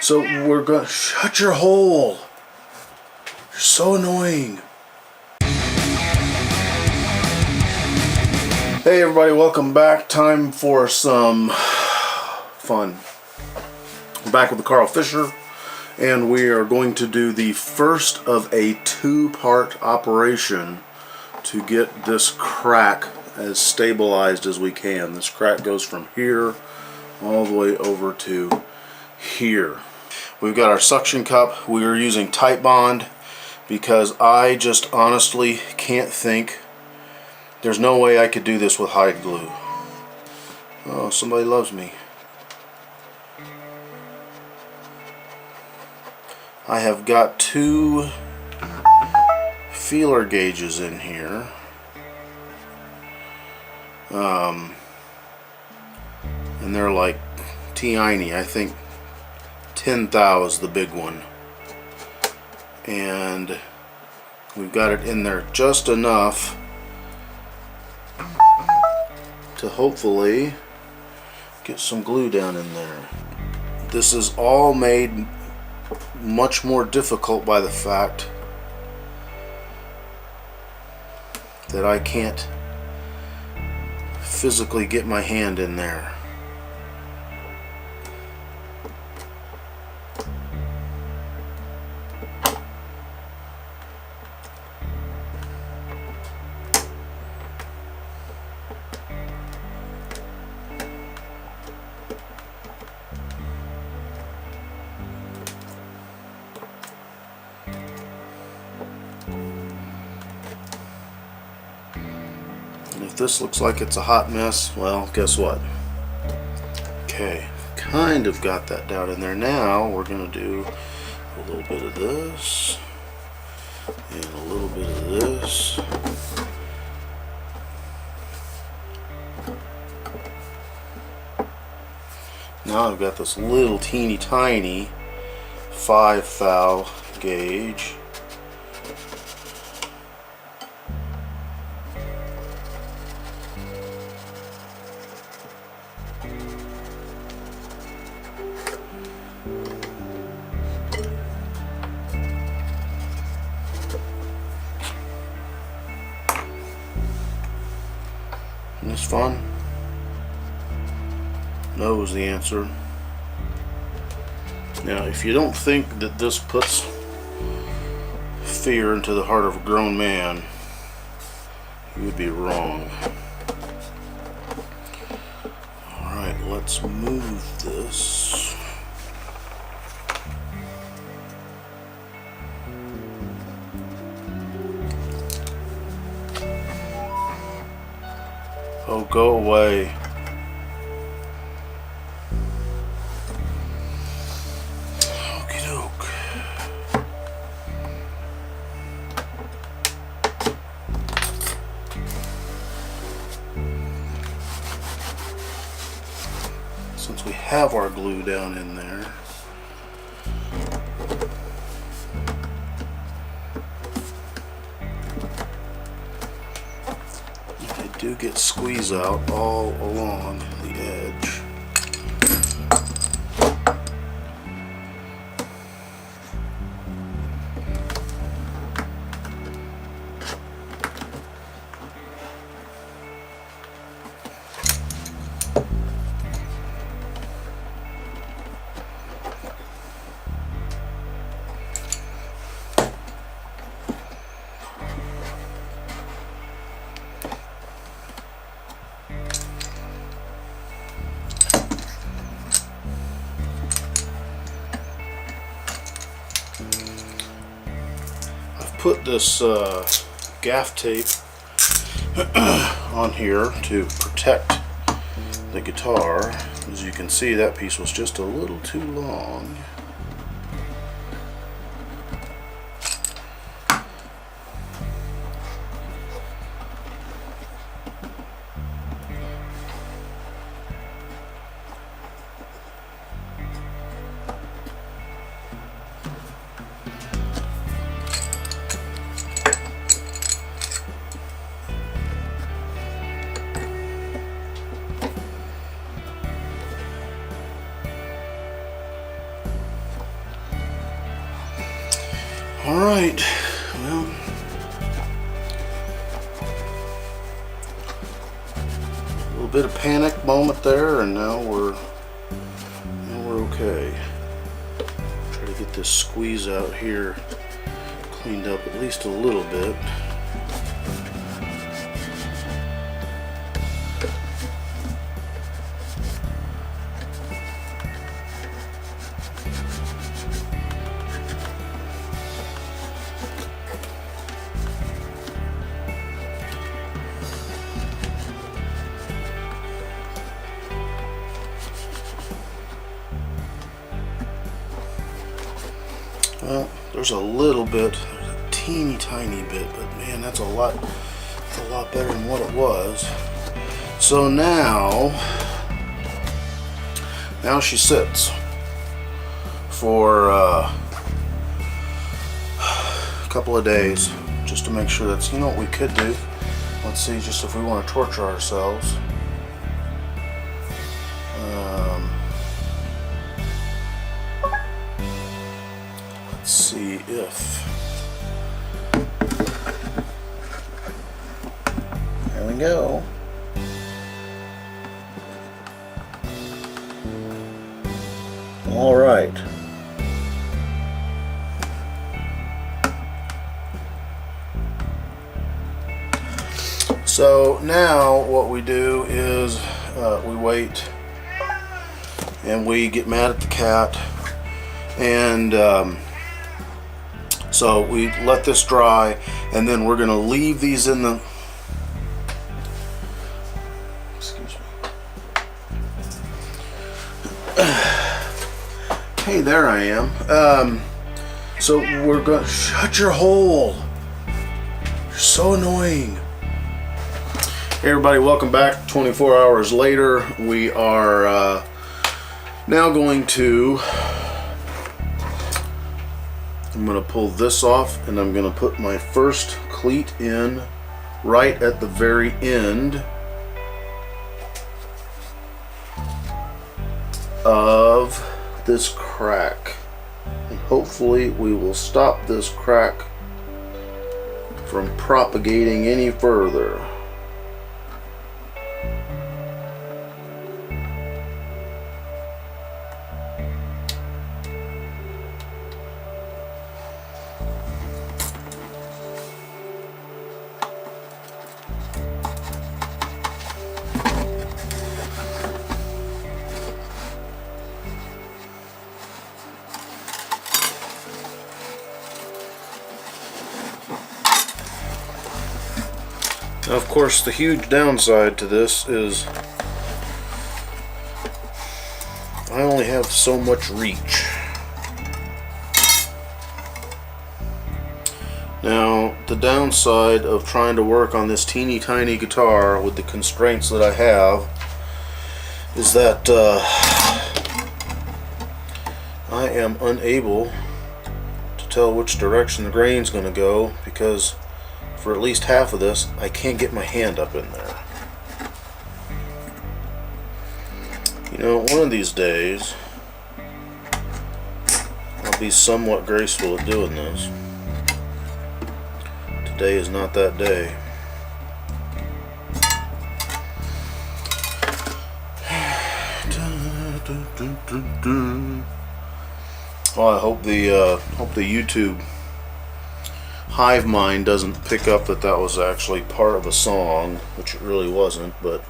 So we're gonna shut your hole. You're so annoying. Hey everybody, welcome back. Time for some fun. I'm back with the CARL FISCHER, and we are going to do the first of a two-part operation to get this crack as stabilized as we can. This crack goes from here all the way over to here. We've got our suction cup. We are using tight bond because I just honestly can't think. There's no way I could do this with hide glue. Oh, somebody loves me. I have got two feeler gauges in here. And they're like teeny. I think 10 thou is the big one. And we've got it in there just enough to hopefully get some glue down in there. This is all made much more difficult by the fact that I can't physically get my hand in there. If this looks like it's a hot mess, well, guess what? Okay, kind of got that down in there. Now we're going to do a little bit of this and a little bit of this. Now I've got this little teeny tiny 5 thou gauge. Isn't this fun? No is the answer. Now, if you don't think that this puts fear into the heart of a grown man, you would be wrong. Alright, let's move this. Oh, go away. Okie doke. Since we have our glue down in there, do get squeeze out all along the edge. Put this gaff tape on here to protect the guitar. As you can see, that piece was just a little too long. Alright, well, a little bit of panic moment there, and now we're okay. Try to get this squeeze out here cleaned up at least a little bit. Well, there's a little bit, there's a teeny tiny bit, but man, that's a lot better than what it was. So now she sits for a couple of days just to make sure that's, you know what we could do. Let's see, just if we want to torture ourselves. Let's see if, there we go. All right. So now what we do is we wait and we get mad at the cat, and so we let this dry, and then we're gonna leave these in the, excuse me. Hey, there I am. So we're gonna, shut your hole. You're so annoying. Hey everybody, welcome back. 24 hours later, we are now going to, I'm going to pull this off, and I'm going to put my first cleat in right at the very end of this crack. And hopefully we will stop this crack from propagating any further. Now, of course, the huge downside to this is I only have so much reach. Now, the downside of trying to work on this teeny tiny guitar with the constraints that I have is that I am unable to tell which direction the grain's going to go, because for at least half of this, I can't get my hand up in there. You know, one of these days, I'll be somewhat graceful at doing this. Today is not that day. Well, I hope the YouTube hive mind doesn't pick up that that was actually part of a song, which it really wasn't, but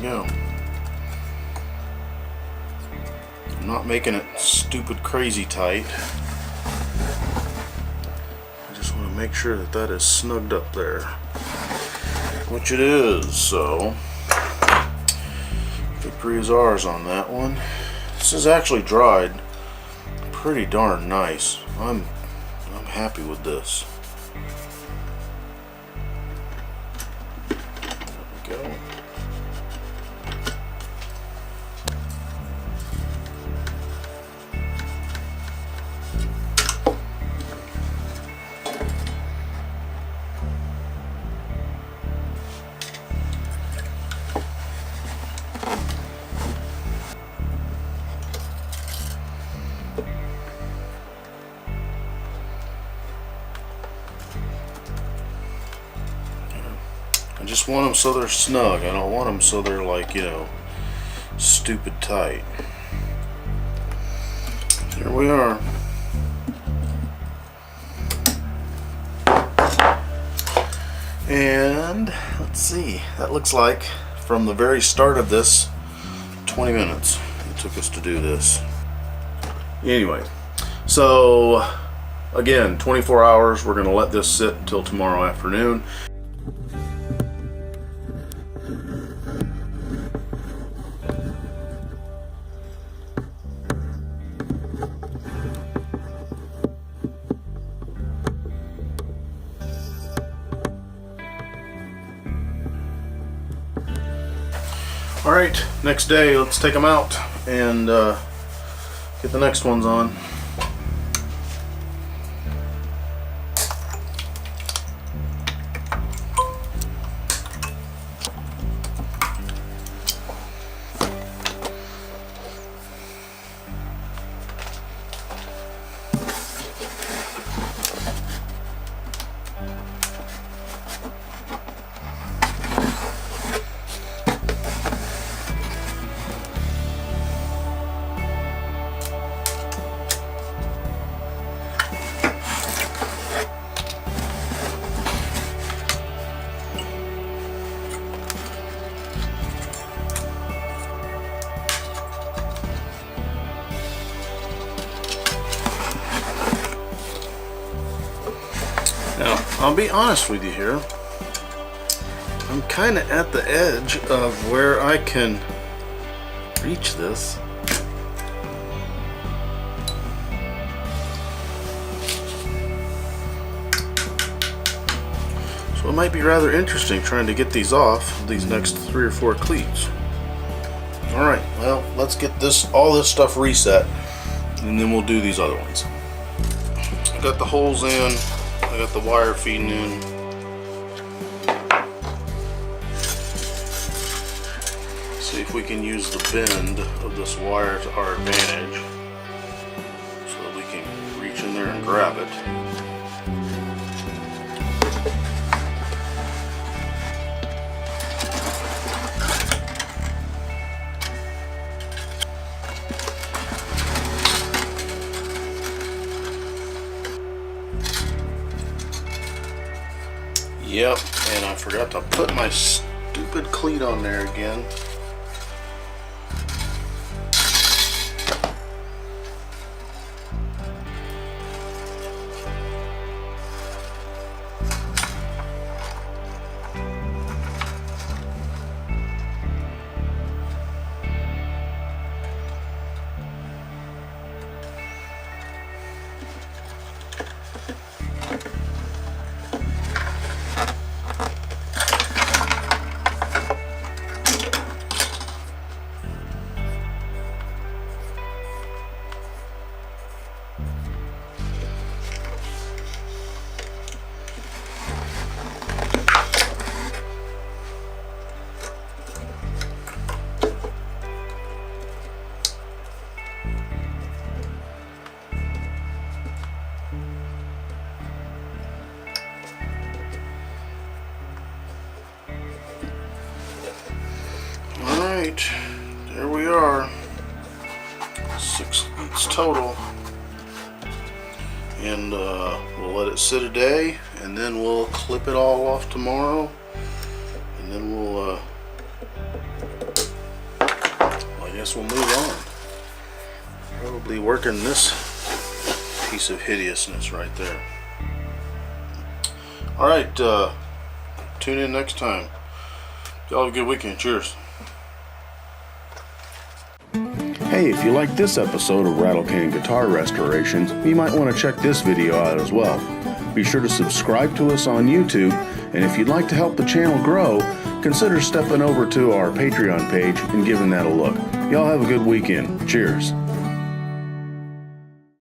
go. I'm not making it stupid crazy tight. I just want to make sure that that is snugged up there, which it is. So victory is ours on that one. This is actually dried pretty darn nice. I'm happy with this. There we go. I just want them so they're snug. I don't want them so they're like, you know, stupid tight. Here we are. And let's see, that looks like from the very start of this 20 minutes it took us to do this. Anyway, so again, 24 hours. We're going to let this sit until tomorrow afternoon. Alright, next day, let's take them out and get the next ones on. Now, I'll be honest with you here. I'm kind of at the edge of where I can reach this. So it might be rather interesting trying to get these off, these next 3 or 4 cleats. Alright, well, let's get all this stuff reset, and then we'll do these other ones. I got the holes in. I got the wire feeding in. See if we can use the bend of this wire to our advantage so that we can reach in there and grab it. Yep, and I forgot to put my stupid cleat on there again. Alright, there we are. 6 cleats total. And we'll let it sit a day, and then we'll clip it all off tomorrow, and then we'll guess we'll move on. Probably working this piece of hideousness right there. Alright, tune in next time. Y'all have a good weekend. Cheers. Hey, if you like this episode of Rattlecan Guitar Restorations, you might want to check this video out as well. Be sure to subscribe to us on YouTube, and if you'd like to help the channel grow, consider stepping over to our Patreon page and giving that a look. Y'all have a good weekend. Cheers.